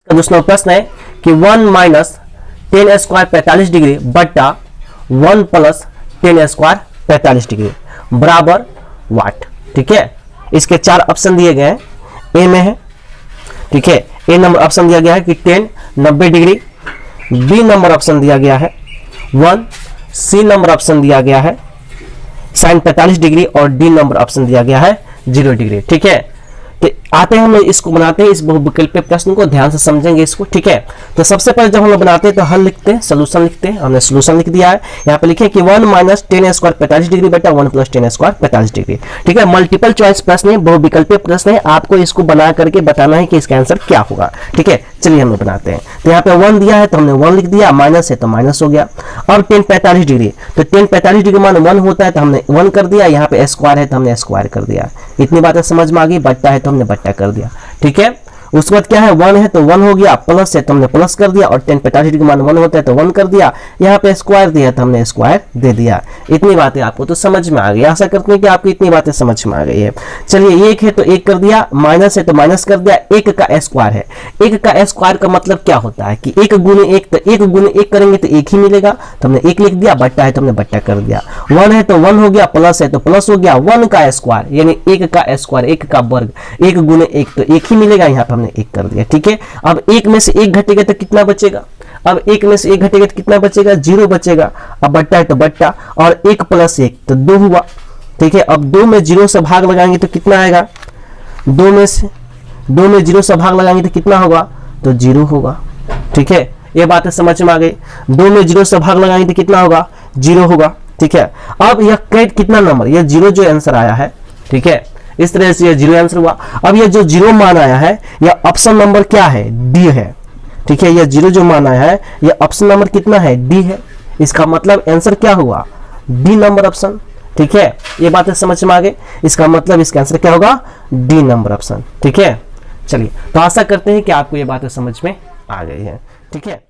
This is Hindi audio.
दूसरा प्रश्न है कि 1 माइनस 10 स्क्वायर 45 डिग्री बट्टा 1 प्लस 10 स्क्वायर 45 डिग्री बराबर वाट। ठीक है, इसके 4 ऑप्शन दिए गए हैं, ए में है। ठीक है, ए नंबर ऑप्शन दिया गया है कि 10 90 डिग्री, बी नंबर ऑप्शन दिया गया है 1, सी नंबर ऑप्शन दिया गया है sin 45 डिग्री और डी नंबर ऑप्शन दिया गया है 0 डिग्री। ठीक है, तो आते हैं हम लोग इसको बनाते हैं, इस बहुविकल्पीय प्रश्न को ध्यान से समझेंगे इसको। ठीक है, तो सबसे पहले जब हम लोग बनाते हैं तो हल लिखते हैं, सोल्यूशन लिखते हैं। हमने सोल्यूशन लिख दिया है, यहाँ पे लिखे कि 1 माइनस 10 स्क्वायर 45 डिग्री बटा 1 प्लस 10 स्क्वायर 45 डिग्री। ठीक है, मल्टीपल चॉइस प्रश्न है, बहुविकल्पीय प्रश्न है, आपको इसको बना करके बताना है कि इसका आंसर क्या होगा। ठीक है, चलिए हम लोग बनाते हैं। तो यहाँ पे 1 दिया है तो हमने 1 लिख दिया, माइनस है तो माइनस हो गया। अब 10 45 डिग्री, तो 10 45 डिग्री मान 1 होता है तो हमने 1 कर दिया, यहाँ पे स्क्वायर है तो हमने स्क्वायर कर दिया। इतनी बातें समझ में आ गई। बट्टा है तो हमने बट्टा कर दिया। ठीक है, उसके बाद क्या है, 1 है तो 1 हो गया, प्लस है तो हमने प्लस कर दिया, और 10 45 डिग्री मान 1 होता है तो 1 कर दिया, यहाँ पे स्क्वायर दिया तो हमने स्क्वायर दे दिया। इतनी बातें आपको तो समझ में आ गई। आशा करते हैं कि आपको इतनी बातें समझ में आ गई है। चलिए, 1 है तो 1 कर दिया, माइनस है तो माइनस कर दिया, 1 का स्क्वायर है। 1 का स्क्वायर का मतलब क्या होता है कि 1 गुने 1, तो 1 गुने 1 करेंगे तो 1 ही मिलेगा, तो हमने 1 लिख दिया। बट्टा है तो हमने बट्टा कर दिया। 1 है तो 1 हो गया, प्लस है तो प्लस हो गया, 1 का स्क्वायर यानी 1 का स्क्वायर, 1 का वर्ग, 1 गुने 1 तो 1 ही मिलेगा, यहाँ पे हमने 1 कर दिया। ठीक है, अब 1 में से 1 घटेगा तो कितना बचेगा, अब 1 में से 1 घटेगा तो कितना बचेगा, 0 बचेगा। अब बट्टा है तो बट्टा, और 1 प्लस 1 तो 2 हुआ। ठीक है, अब 2 में 0 से भाग लगाएंगे तो कितना आएगा, 2 में 0 से भाग लगाएंगे तो कितना होगा, तो 0 होगा। ठीक है, ये बातें समझ में आ गई। 2 में 0 से भाग लगाएंगे तो कितना होगा, 0 होगा। ठीक है, अब यह कितना नंबर, यह 0 जो आंसर आया है। ठीक है, इस तरह से ये 0 आंसर हुआ। अब ये जो 0 मान आया है, यह ऑप्शन नंबर क्या है, डी है। ठीक है, ये 0 जो मान आया है, ये ऑप्शन नंबर कितना है, डी है। इसका मतलब आंसर क्या हुआ, डी नंबर ऑप्शन। ठीक है, ये बातें समझ में आ गई। इसका मतलब इसका आंसर क्या होगा, डी नंबर ऑप्शन। ठीक है, चलिए, तो आशा करते हैं कि आपको ये बातें समझ में आ गई है। ठीक है।